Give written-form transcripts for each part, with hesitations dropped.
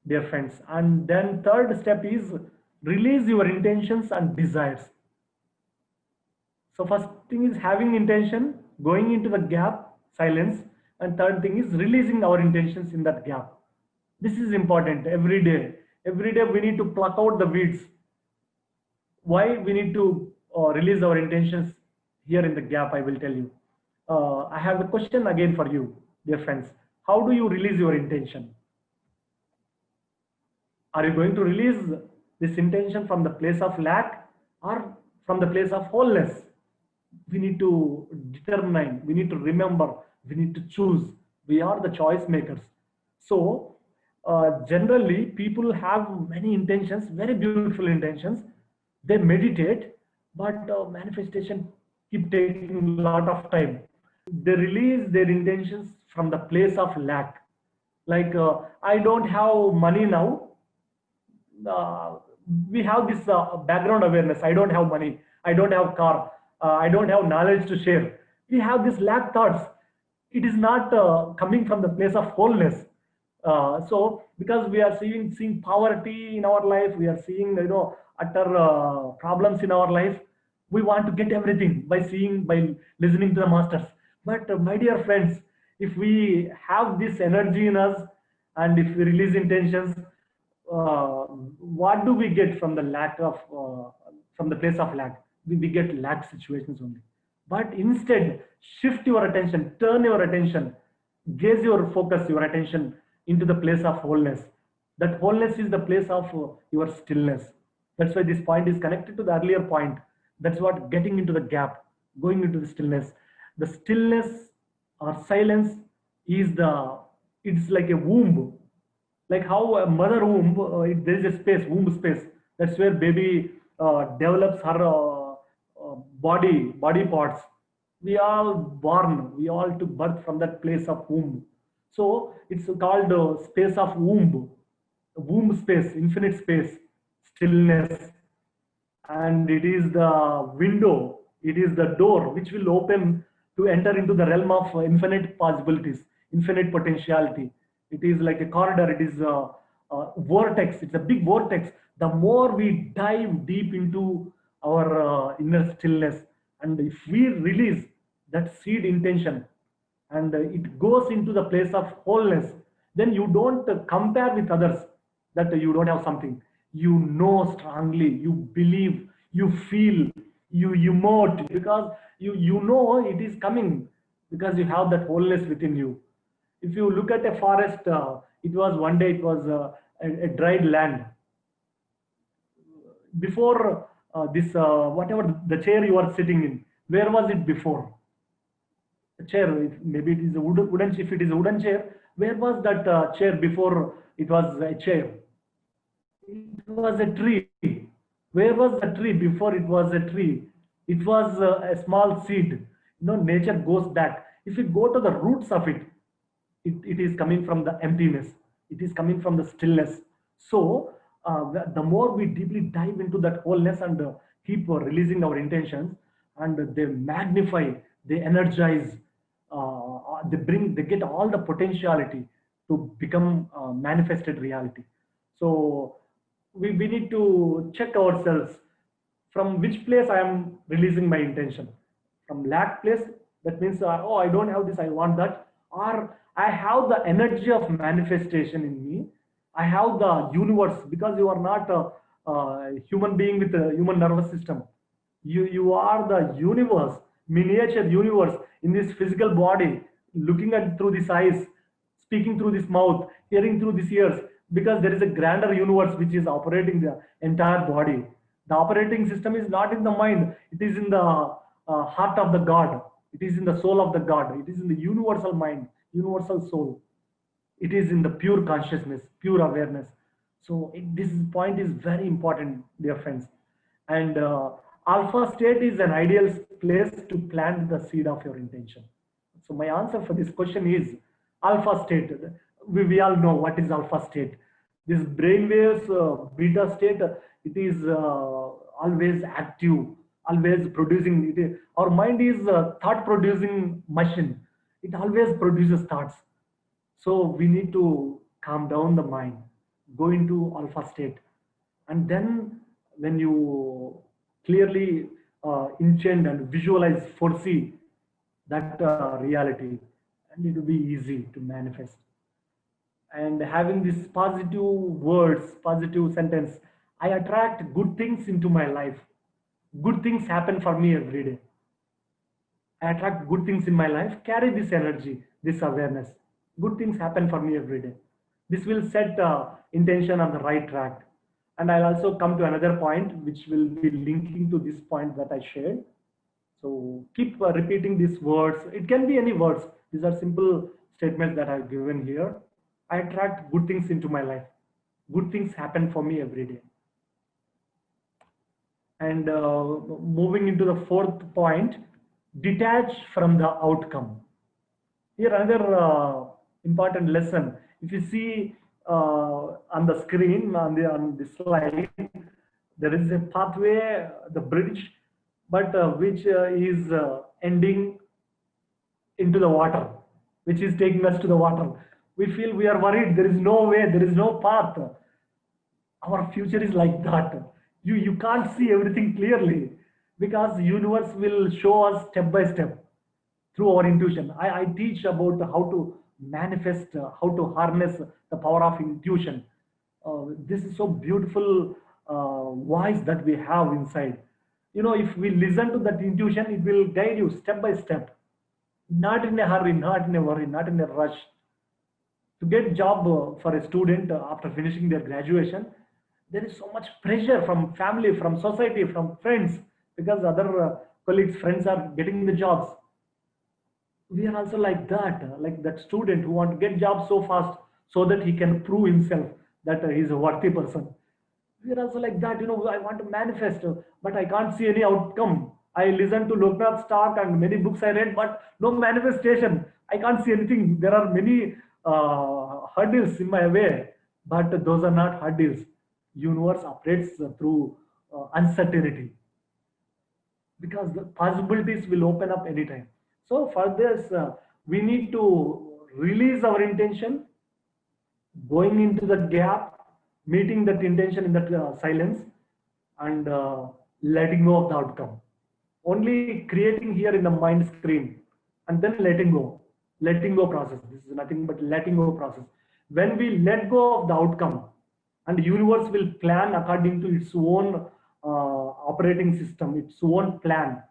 dear friends. And then third step is release your intentions and desires. So first thing is having intention, going into the gap, silence, and third thing is releasing our intentions in that gap. This is important every day. Every day we need to pluck out the weeds. Why we need to release our intentions here in the gap, I will tell you. I have a question again for you, dear friends. How do you release your intention? Are you going to release this intention from the place of lack or from the place of wholeness? We need to determine, we need to remember, we need to choose. We are the choice makers. So generally people have many intentions, very beautiful intentions. They meditate, but manifestation keep taking a lot of time. They release their intentions from the place of lack. Like I don't have money now. uh, we have this background awareness. I don't have money, I don't have car, I don't have knowledge to share. We have this lack thoughts. It is not coming from the place of wholeness. So because we are seeing poverty in our life, we are seeing utter problems in our life, we want to get everything by seeing, by listening to the masters. But my dear friends, if we have this energy in us and if we release intentions, what do we get from the lack of from the place of lack? We get lack situations only. But instead, shift your attention, turn your attention, gaze your focus, your attention into the place of wholeness. That wholeness is the place of your stillness. That's why this point is connected to the earlier point. That's what getting into the gap, going into the stillness. The stillness or silence is it's like a womb, like how a mother womb, there is a space, womb space. That's where baby develops her body parts. We all born, we all took birth from that place of womb. So it's called space of womb space, infinite space, stillness. And it is the window, it is the door which will open to enter into the realm of infinite possibilities, infinite potentiality. It is like a corridor, it is a vortex, it's a big vortex. The more we dive deep into our inner stillness, and if we release that seed intention and it goes into the place of wholeness, then you don't compare with others that you don't have something. You know strongly, you believe, you feel, you emote, because you know it is coming, because you have that wholeness within you. If you look at a forest, it was one day, it was a dried land. Before this, whatever the chair you are sitting in, where was it before? A chair, maybe it is a wooden, if it is a wooden chair, where was that chair before it was a chair? It was a tree. Where was the tree before it was a tree? It was a small seed. Nature goes back. If you go to the roots of it, it is coming from the emptiness. It is coming from the stillness. So the more we deeply dive into that wholeness and keep releasing our intentions, and they magnify, they energize, they get all the potentiality to become manifested reality. So we need to check ourselves, from which place I am releasing my intention. From lack place, that means oh, I don't have this, I want that. Or I have the energy of manifestation in me, I have the universe, because you are not a human being with a human nervous system. You are the universe, miniature universe in this physical body, looking at through these eyes, speaking through this mouth, hearing through these ears, because there is a grander universe which is operating the entire body. The operating system is not in the mind, it is in the heart of the God, it is in the soul of the God, it is in the universal mind, universal soul. It is in the pure consciousness, pure awareness. So this point is very important, dear friends. And alpha state is an ideal place to plant the seed of your intention. So my answer for this question is alpha state. We all know what is alpha state. This brainwaves beta state, it is always active, always producing. Our mind is a thought producing machine. It always produces thoughts. So we need to calm down the mind. go into alpha state. And then when you clearly intend and visualize, foresee that reality, and it will be easy to manifest. And having this positive words, positive sentence, I attract good things into my life. Good things happen for me every day. I attract good things in my life, carry this energy, this awareness. Good things happen for me every day. This will set intention on the right track. And I'll also come to another point, which will be linking to this point that I shared. So keep repeating these words. It can be any words. These are simple statements that I've given here. I attract good things into my life. Good things happen for me every day. And moving into the fourth point, detach from the outcome. Here another important lesson. If you see on the screen, on the slide, there is a pathway, the bridge, but which is ending into the water, which is taking us to the water. We feel we are worried. There is no way. There is no path. Our future is like that. You can't see everything clearly because the universe will show us step by step through our intuition. I teach about how to manifest, how to harness the power of intuition. This is so beautiful voice that we have inside. You know, if we listen to that intuition, it will guide you step by step, not in a hurry, not in a worry, not in a rush. To get job for a student after finishing their graduation, there is so much pressure from family, from society, from friends, because other colleagues, friends are getting the jobs. We are also like that student who want to get job so fast so that he can prove himself that he is a worthy person. We are also like that, you know, I want to manifest, but I can't see any outcome. I listen to Lokanath's talk and many books I read, but no manifestation. I can't see anything. There are many hurdles in my way, but those are not hurdles. Universe operates through uncertainty, because the possibilities will open up anytime. So for this, we need to release our intention, going into the gap, meeting that intention in that silence, and letting go of the outcome. Only creating here in the mind screen, and then letting go process. This is nothing but letting go process. When we let go of the outcome, and the universe will plan according to its own operating system, its own plan,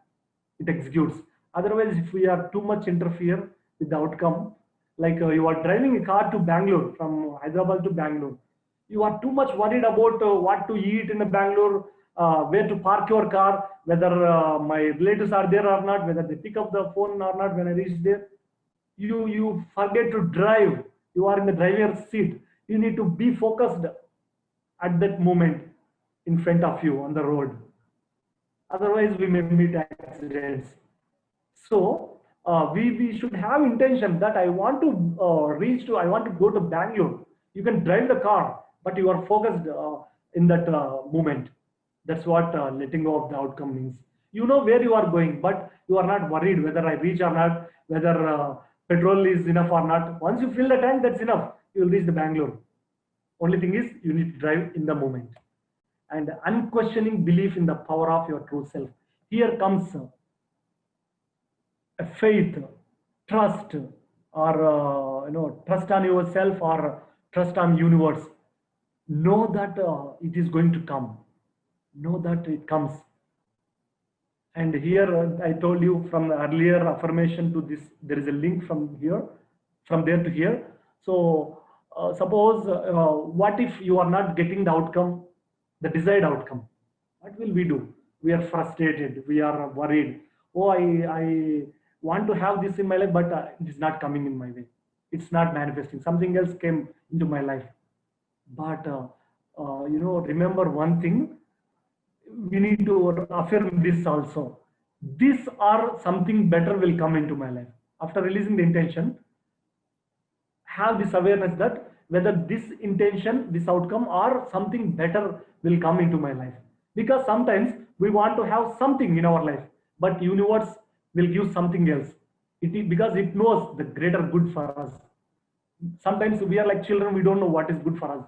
it executes. Otherwise, if we are too much interfere with the outcome, like you are driving a car to Bangalore, from Hyderabad to Bangalore, you are too much worried about what to eat in the Bangalore, where to park your car, whether my relatives are there or not, whether they pick up the phone or not when I reach there. You forget to drive. You are in the driver's seat. You need to be focused at that moment in front of you on the road. Otherwise, we may meet accidents. So we should have intention that I want to I want to go to Bangalore. You can drive the car, but you are focused in that moment. That's what letting go of the outcome means. You know where you are going, but you are not worried whether I reach or not, whether petrol is enough or not. Once you fill the tank, that's enough. You will reach the Bangalore. Only thing is you need to drive in the moment. And unquestioning belief in the power of your true self. Here comes a faith, trust, or trust on yourself or trust on universe. Know that it is going to come. Know that it comes. And here I told you from the earlier affirmation to this, there is a link from here, from there to here. So suppose what if you are not getting the outcome, the desired outcome? What will we do? We are frustrated. We are worried. Oh, I want to have this in my life, but it is not coming in my way. It's not manifesting. Something else came into my life. But remember one thing. We need to affirm this also. This or something better will come into my life. After releasing the intention, have this awareness that whether this intention, this outcome, or something better will come into my life. Because sometimes we want to have something in our life, but universe will give something else. Because it knows the greater good for us. Sometimes we are like children, we don't know what is good for us.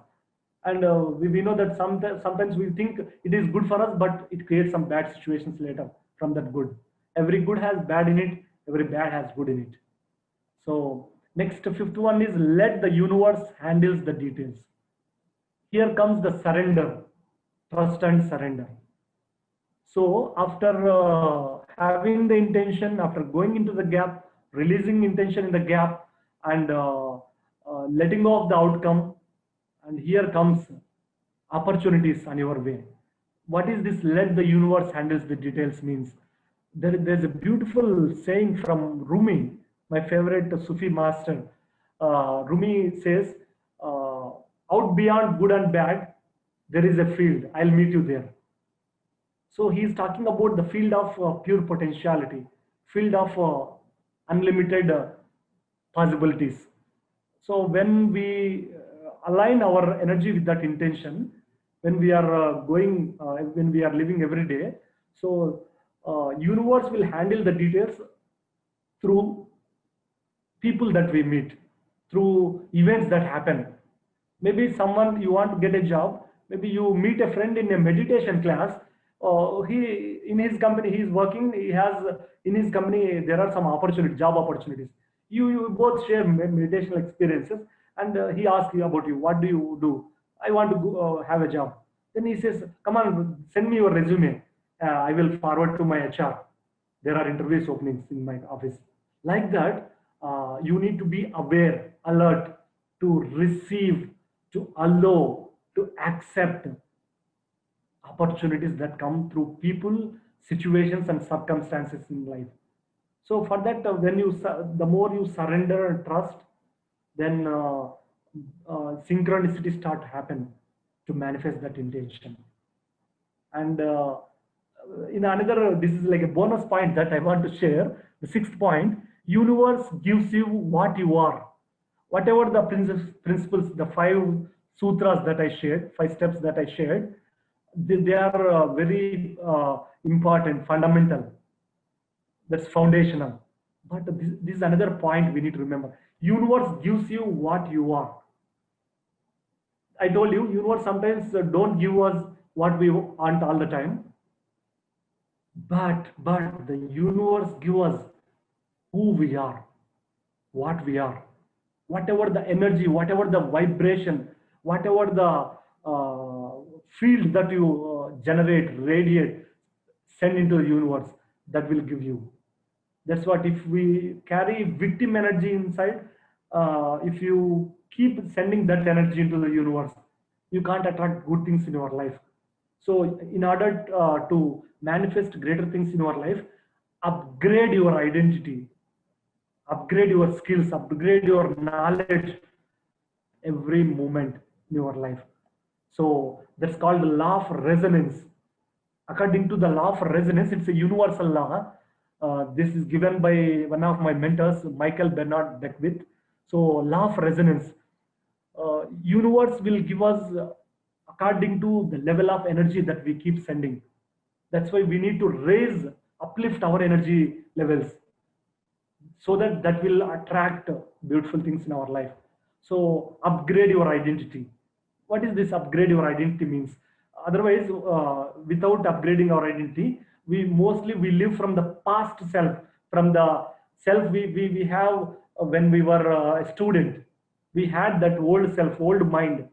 And we know that sometimes we think it is good for us, but it creates some bad situations later from that good. Every good has bad in it, every bad has good in it. So next, fifth one is let the universe handles the details. Here comes the surrender, trust and surrender. So after having the intention, after going into the gap, releasing intention in the gap, and letting go of the outcome, and here comes opportunities on your way. What is this? Let the universe handles the details means. There's a beautiful saying from Rumi, my favorite Sufi master. Rumi says, "Out beyond good and bad, there is a field. I'll meet you there." So he's talking about the field of pure potentiality, field of unlimited possibilities. So when we align our energy with that intention, when we are when we are living every day, so universe will handle the details through people that we meet, through events that happen. Maybe someone you want to get a job, maybe you meet a friend in a meditation class. He in his company he is working. He has in his company there are some opportunities, job opportunities. You both share meditation experiences, and he asks you about you. What do you do? I want to go, have a job. Then he says, "Come on, send me your resume. I will forward to my HR. There are interviews openings in my office." Like that, you need to be aware, alert, to receive, to allow, to accept opportunities that come through people, situations, and circumstances in life. So for that, when you the more you surrender and trust, then synchronicity start to happen to manifest that intention. And in another, this is like a bonus point that I want to share. The sixth point: universe gives you what you are. Whatever the principles, the five sutras that I shared, five steps that I shared, they are very important, fundamental. That's foundational. But this is another point we need to remember. Universe gives you what you are. I told you, universe sometimes don't give us what we want all the time, but the universe gives us who we are, what we are, whatever the energy, whatever the vibration, whatever the field that you generate, radiate, send into the universe, that will give you. That's what, if we carry victim energy inside, if you keep sending that energy into the universe, you can't attract good things in your life. So in order to manifest greater things in your life, upgrade your identity, upgrade your skills, upgrade your knowledge every moment in your life. So that's called the law of resonance. According to the law of resonance, it's a universal law. This is given by one of my mentors, Michael Bernard Beckwith. So law of resonance, universe will give us according to the level of energy that we keep sending. That's why we need to raise, uplift our energy levels, so that that will attract beautiful things in our life. So upgrade your identity. What is this upgrade your identity means? Otherwise, without upgrading our identity, we mostly we live from the past self, from the self we have when we were a student. We had that old self, old mind.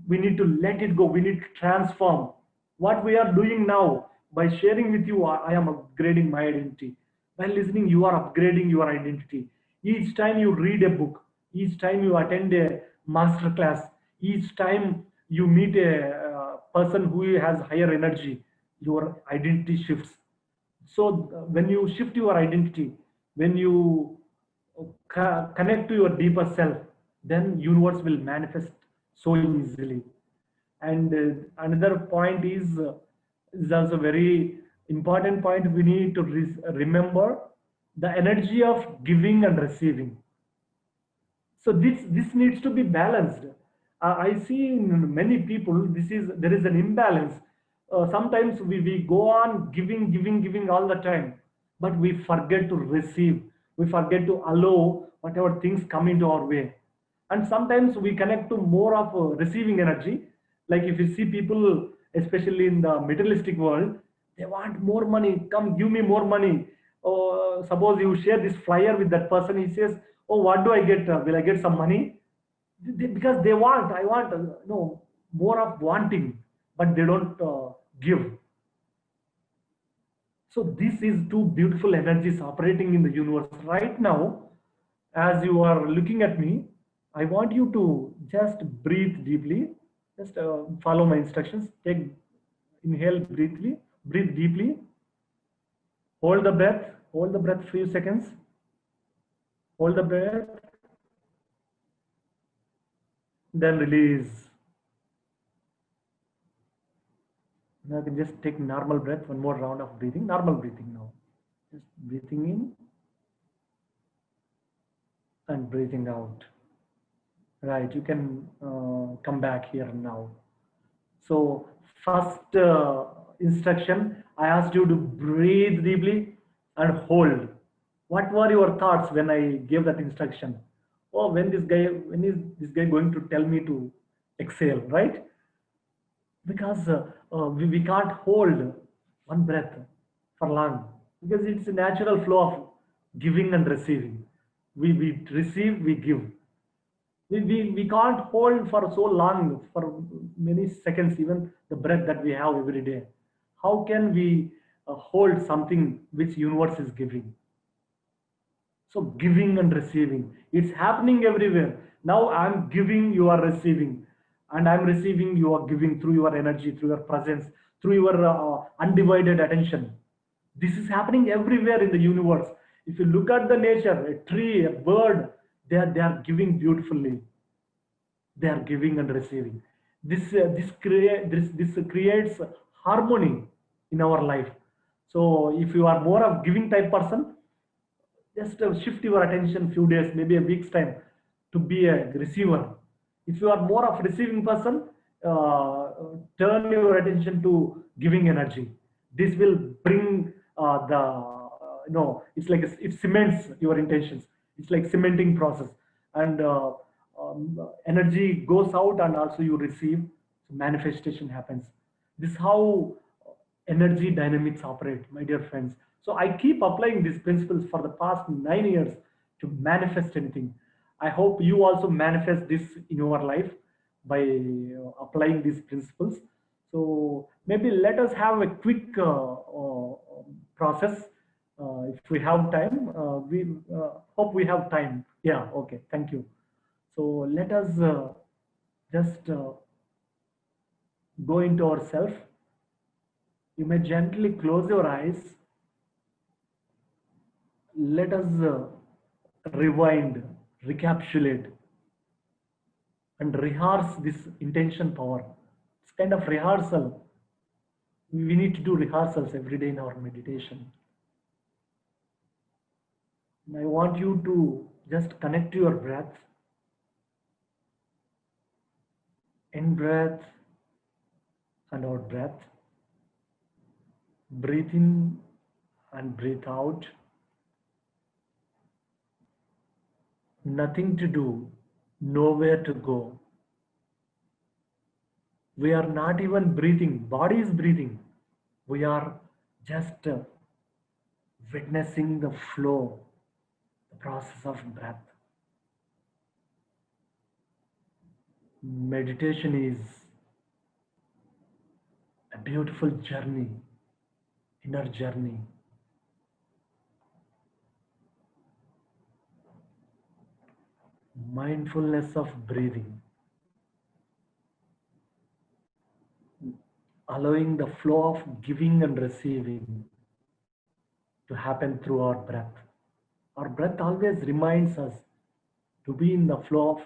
We need to let it go. We need to transform. What we are doing now, by sharing with you, I am upgrading my identity. By listening, you are upgrading your identity. Each time you read a book, each time you attend a master class, each time you meet a person who has higher energy, your identity shifts. So when you shift your identity, when you connect to your deeper self, then universe will manifest so easily. And another point is also very important point. We need to remember the energy of giving and receiving. So this needs to be balanced. I see in many people there is an imbalance. Sometimes we go on giving all the time, but we forget to receive. We forget to allow whatever things come into our way. And sometimes we connect to more of receiving energy, Like if you see people, especially in the materialistic world, they want more money. Come, give me more money. Or suppose you share this flyer with that person, he says, "Oh, what do I get? Will I get some money?" Because they want, I want, no, more of wanting, but they don't give. So this is two beautiful energies operating in the universe right now. As you are looking at me, I want you to just breathe deeply. Just follow my instructions. Take, inhale, breathe deeply. Hold the breath. Hold the breath few seconds. Hold the breath. Then release. Now you can just take normal breath. One more round of breathing. Normal breathing now. Just breathing in and breathing out. Right. You can come back here now. So first instruction, I asked you to breathe deeply and hold. What were your thoughts when I gave that instruction? Oh, when is this guy going to tell me to exhale, right? Because we can't hold one breath for long because it's a natural flow of giving and receiving. We receive, we give. We can't hold for so long, for many seconds, even the breath that we have every day. How can we hold something which universe is giving? So giving and receiving, it's happening everywhere. Now I'm giving, you are receiving, and I'm receiving, you are giving through your energy, through your presence, through your undivided attention. This is happening everywhere in the universe. If you look at the nature, a tree, a bird, they are giving beautifully. They are giving and receiving. This creates harmony in our life. So if you are more of giving type person, just shift your attention few days, maybe a week's time, to be a receiver. If you are more of receiving person, uh, turn your attention to giving energy. This will bring the it's like it cements your intentions. It's like cementing process, and energy goes out and also you receive, so manifestation happens. This is how energy dynamics operate, my dear friends. So I keep applying these principles for the past 9 years to manifest anything. I hope you also manifest this in your life by applying these principles. So maybe let us have a quick process. If we have time, we hope we have time. Yeah, okay, thank you. So let us just go into ourselves. You may gently close your eyes. Let us rewind, recapitulate, and rehearse this intention power. It's kind of rehearsal. We need to do rehearsals every day in our meditation. And I want you to just connect to your breath. In breath and out breath. Breathe in and breathe out. Nothing to do, nowhere to go. We are not even breathing, body is breathing. We are just witnessing the flow, the process of breath. Meditation is a beautiful journey, inner journey. Mindfulness of breathing, allowing the flow of giving and receiving to happen through our breath. Our breath always reminds us to be in the flow of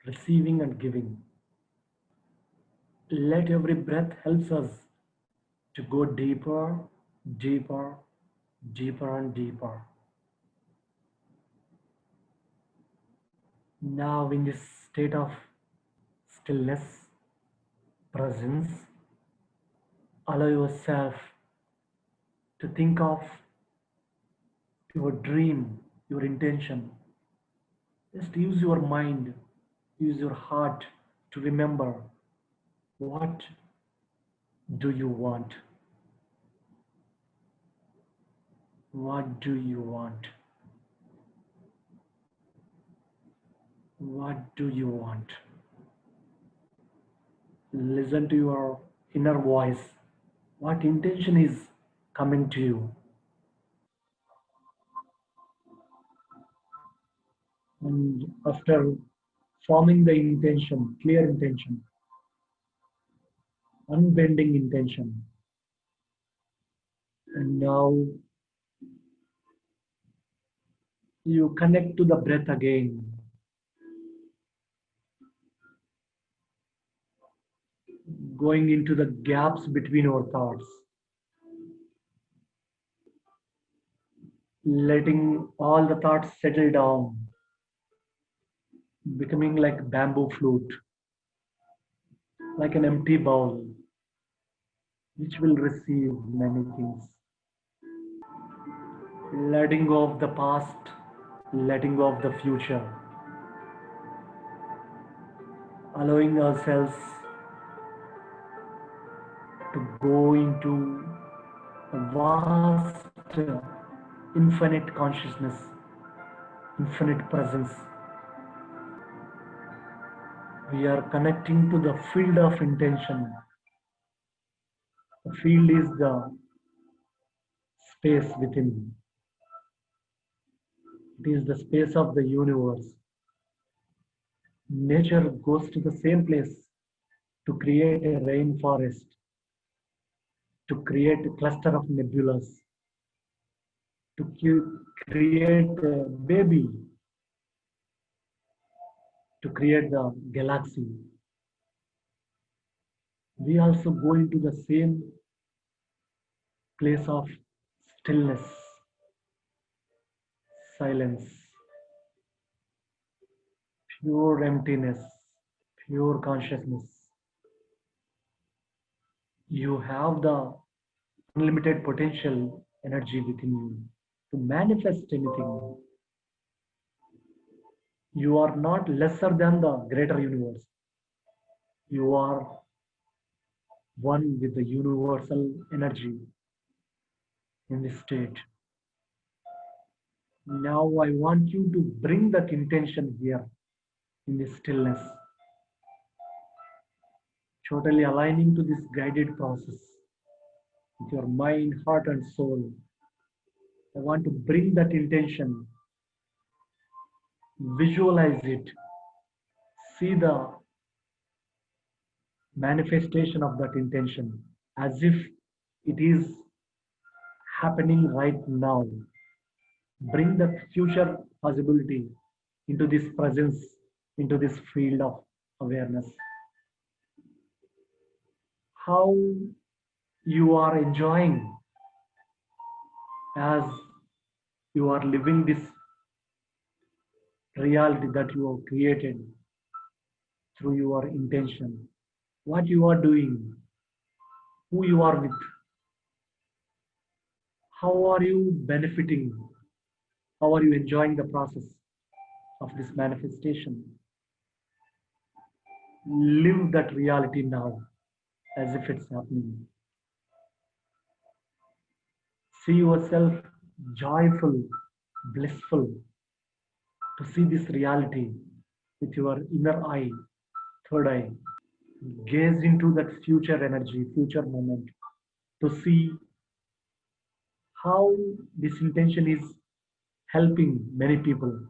receiving and giving. Let every breath helps us to go deeper, deeper, deeper and deeper. Now in this state of stillness, presence, allow yourself to think of your dream, your intention. Just use your mind, use your heart to remember What do you want? What do you want? What do you want? Listen to your inner voice. What intention is coming to you? And after forming the intention, clear intention, unbending intention, and now you connect to the breath again, going into the gaps between our thoughts, letting all the thoughts settle down, becoming like bamboo flute, like an empty bowl, which will receive many things. Letting go of the past, letting go of the future, allowing ourselves to go into a vast, infinite consciousness, infinite presence. We are connecting to the field of intention. The field is the space within. It is the space of the universe. Nature goes to the same place to create a rainforest, to create a cluster of nebulas, to create a baby, to create the galaxy. We also go into the same place of stillness, silence, pure emptiness, pure consciousness. You have the unlimited potential energy within you to manifest anything. You are not lesser than the greater universe. You are one with the universal energy in this state. Now I want you to bring that intention here in this stillness, totally aligning to this guided process with your mind, heart, and soul. I want to bring that intention, visualize it, see the manifestation of that intention as if it is happening right now. Bring that future possibility into this presence, into this field of awareness. How you are enjoying as you are living this reality that you have created through your intention, what you are doing, who you are with, how are you benefiting, how are you enjoying the process of this manifestation. Live that reality now as if it's happening. See yourself joyful, blissful to see this reality with your inner eye, third eye. Gaze into that future energy, future moment to see how this intention is helping many people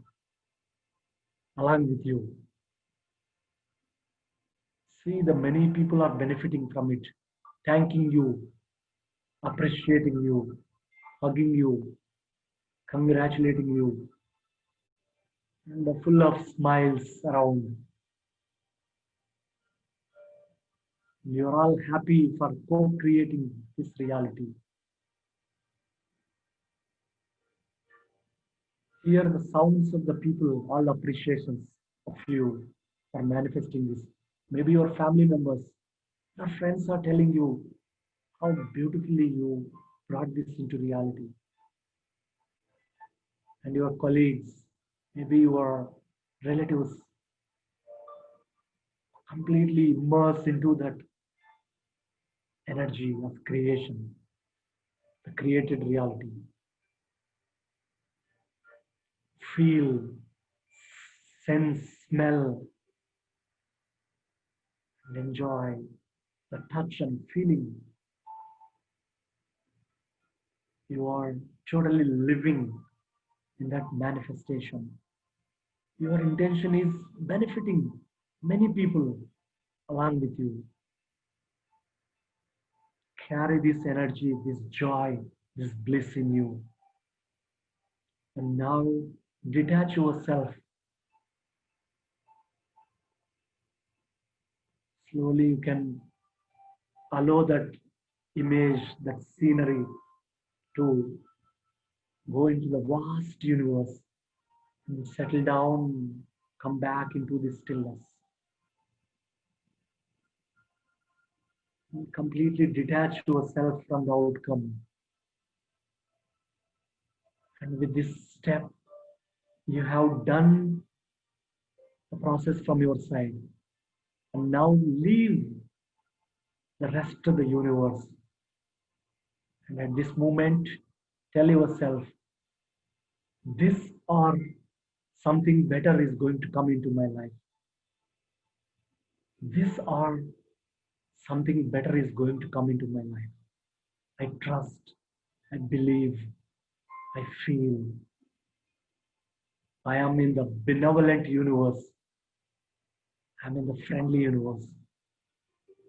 along with you. See the many people are benefiting from it, thanking you, appreciating you, hugging you, congratulating you, and full of smiles around. You're all happy for co-creating this reality. Hear the sounds of the people, all appreciations of you for manifesting this. Maybe your family members, your friends are telling you how beautifully you brought this into reality. And your colleagues, maybe your relatives, completely immersed into that energy of creation, the created reality. Feel, sense, smell, and enjoy the touch and feeling. You are totally living in that manifestation. Your intention is benefiting many people along with you. Carry this energy, this joy, this bliss in you. And now detach yourself. Slowly you can allow that image, that scenery to go into the vast universe and settle down, come back into the stillness. And completely detach yourself from the outcome. And with this step, you have done the process from your side. And now leave the rest of the universe. And at this moment, tell yourself, this or something better is going to come into my life. This or something better is going to come into my life. I trust, I believe, I feel. I am in the benevolent universe. I'm in the friendly universe,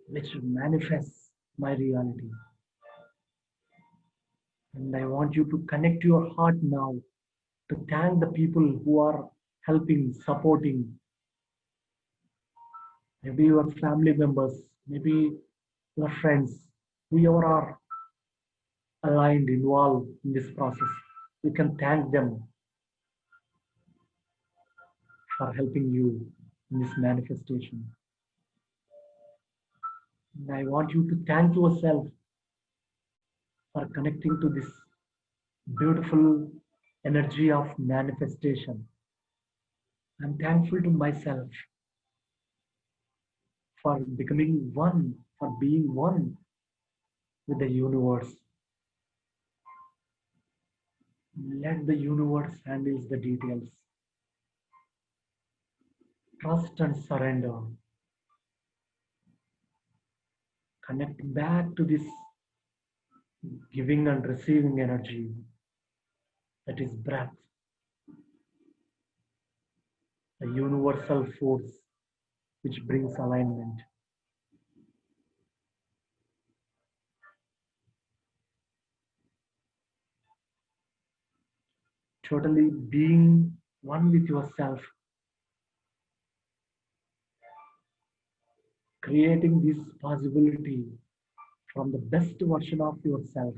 which manifests my reality. And I want you to connect your heart now to thank the people who are helping, supporting. Maybe your family members, maybe your friends, whoever are aligned, involved in this process. You can thank them for helping you in this manifestation. And I want you to thank yourself for connecting to this beautiful energy of manifestation. I'm thankful to myself for becoming one, for being one with the universe. Let the universe handle the details. Trust and surrender. Connect back to this giving and receiving energy that is breath, the universal force which brings alignment. Totally being one with yourself, creating this possibility from the best version of yourself,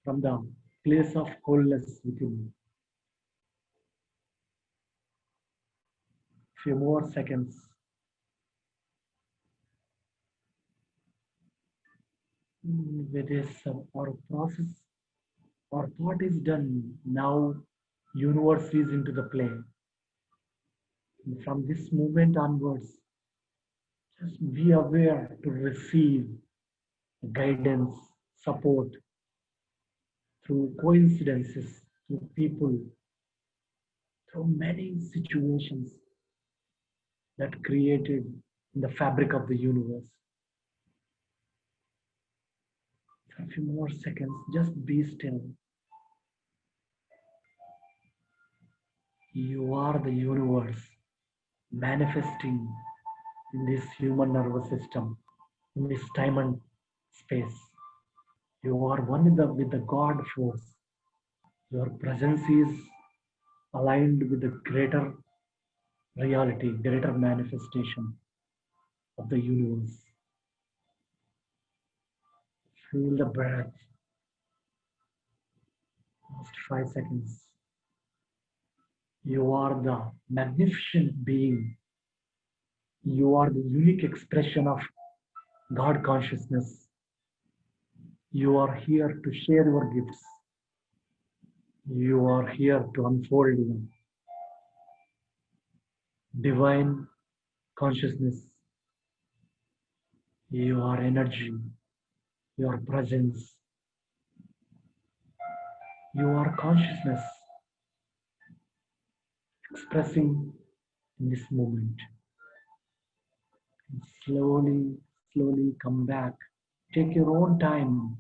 from the place of wholeness within. Few more seconds. With this, our process, our part is done. Now, universe is into the play. And from this moment onwards, just be aware to receive guidance, support through coincidences, through people, through many situations that created in the fabric of the universe. For a few more seconds, just be still. You are the universe manifesting in this human nervous system, in this time and space. You are one with the God force. Your presence is aligned with the greater reality, greater manifestation of the universe. Feel the breath. Last 5 seconds. You are the magnificent being. You are the unique expression of God consciousness. You are here to share your gifts. You are here to unfold them. Divine consciousness your energy, your presence, your consciousness expressing in this moment. And slowly, slowly come back. Take your own time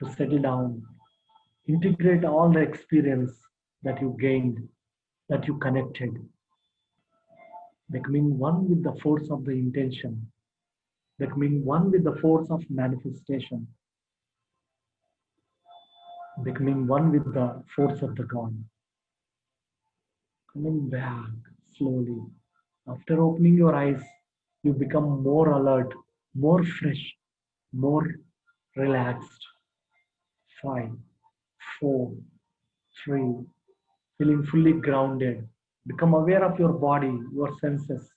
to settle down. Integrate all the experience that you gained, that you connected, becoming one with the force of the intention, becoming one with the force of manifestation, becoming one with the force of the God. Coming back slowly. After opening your eyes, you become more alert, more fresh, more relaxed. 5, 4, 3, feeling fully grounded. Become aware of your body, your senses,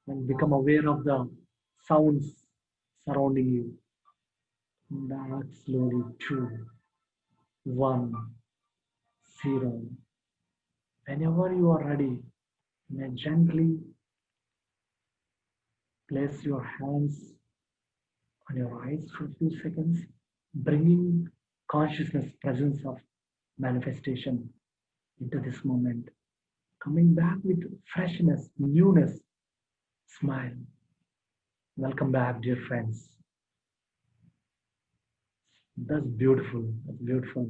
and become aware of the sounds surrounding you. Back slowly. 2, 1, 0. Whenever you are ready, you may gently place your hands on your eyes for a few seconds, bringing consciousness, presence of manifestation into this moment. Coming back with freshness, newness, smile. Welcome back, dear friends. That's beautiful. That's beautiful.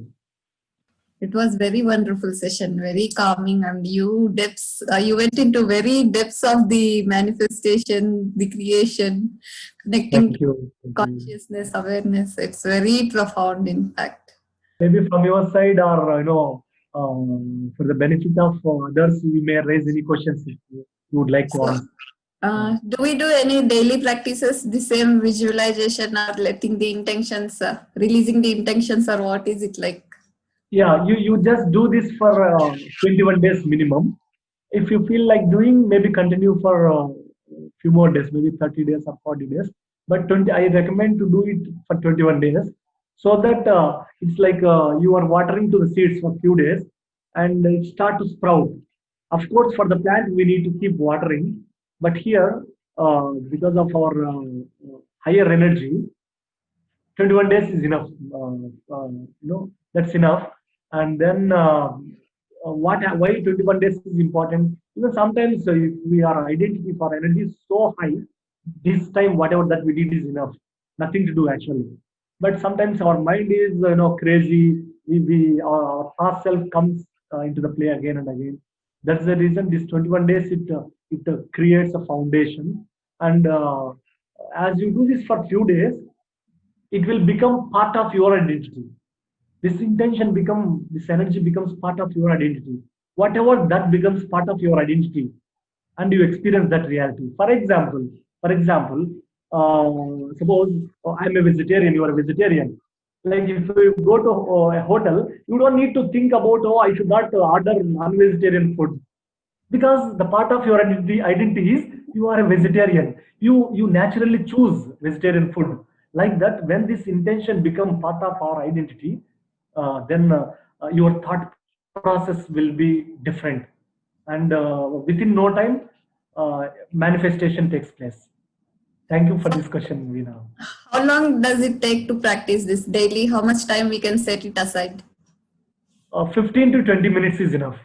It was very wonderful session, very calming, and you went into very depths of the manifestation, the creation, connecting Thank you. Thank you. consciousness, awareness. It's very profound, in fact. Maybe from your side, or for the benefit of others, you may raise any questions if you would like to So, answer. do we do any daily practices, the same visualization or letting the intentions, releasing the intentions, or what is it like? Yeah, you just do this for 21 days minimum. If you feel like doing, maybe continue for a few more days, maybe 30 days or 40 days. But 20, I recommend to do it for 21 days so that it's like you are watering to the seeds for a few days and it start to sprout. Of course, for the plant, we need to keep watering. But here, because of our higher energy, 21 days is enough. That's enough. And then why 21 days is important? Even sometimes if we are identity for energy is so high, this time whatever that we did is enough. Nothing to do actually. But sometimes our mind is crazy. Our past self comes into the play again and again. That's the reason this 21 days it creates a foundation. And as you do this for few days, it will become part of your identity. This intention become, this energy becomes part of your identity. Whatever that becomes part of your identity, and you experience that reality. For example, suppose I'm a vegetarian, you are a vegetarian. Like if you go to a hotel, you don't need to think about, oh, I should not order non-vegetarian food, because the part of your identity is you are a vegetarian. You naturally choose vegetarian food. Like that, when this intention become part of our identity, then your thought process will be different, and within no time, manifestation takes place. Thank you for this question, Veena. How long does it take to practice this daily? How much time we can set it aside? 15 to 20 minutes is enough,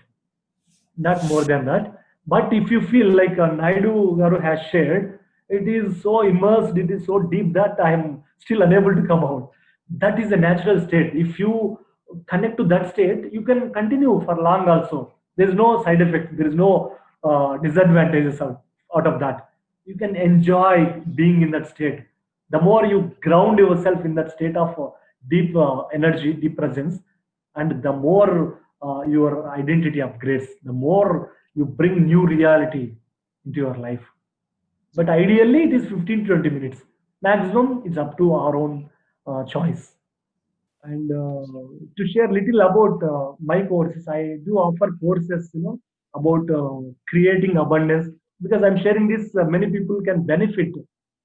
not more than that. But if you feel like Naidu Garu has shared, it is so immersed, it is so deep that I am still unable to come out. That is a natural state. If you connect to that state, you can continue for long also. There is no side effect, there is no disadvantages out of that. You can enjoy being in that state. The more you ground yourself in that state of deep energy, deep presence, and the more your identity upgrades, the more you bring new reality into your life. But ideally, it is 15 to 20 minutes. Maximum is up to our own choice. And to share little about my courses, I do offer courses, about creating abundance. Because I'm sharing this, many people can benefit.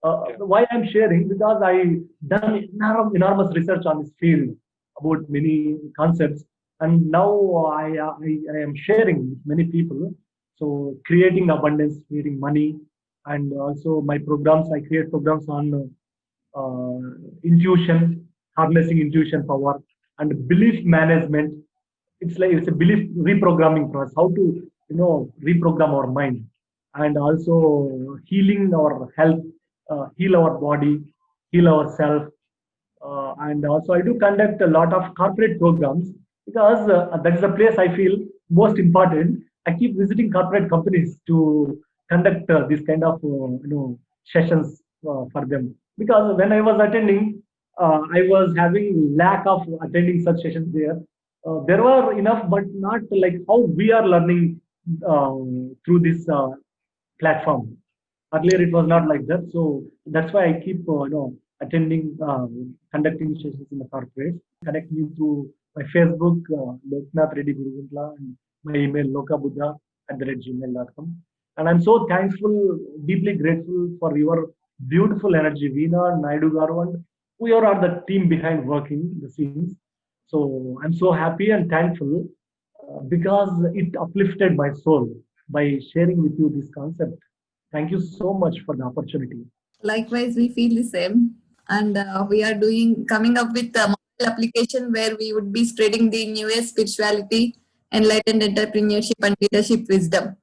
Why I'm sharing? Because I done enormous research on this field about many concepts, and now I am sharing with many people. So creating abundance, creating money, and also my programs. I create programs on intuition, harnessing intuition power, and belief management. It's a belief reprogramming process. How to reprogram our mind, and also healing our health, heal our body, heal ourselves, and also I do conduct a lot of corporate programs because that is the place I feel most important. I keep visiting corporate companies to conduct this kind of sessions for them, because when I was attending, I was having lack of attending such sessions there. There were enough, but not like how we are learning through this platform. Earlier, it was not like that. So that's why I keep, attending, conducting sessions in the corporate. Connect me through my Facebook, Lokanath Reddy Guruguntla, and my email, lokabuddha@gmail.com. And I'm so thankful, deeply grateful for your beautiful energy, Veena, Naidu Garu, and whoever are the team behind working the scenes. So I'm so happy and thankful because it uplifted my soul by sharing with you this concept. Thank you so much for the opportunity. Likewise, we feel the same. And we are coming up with a mobile application where we would be spreading the new age spirituality, enlightened entrepreneurship, and leadership wisdom.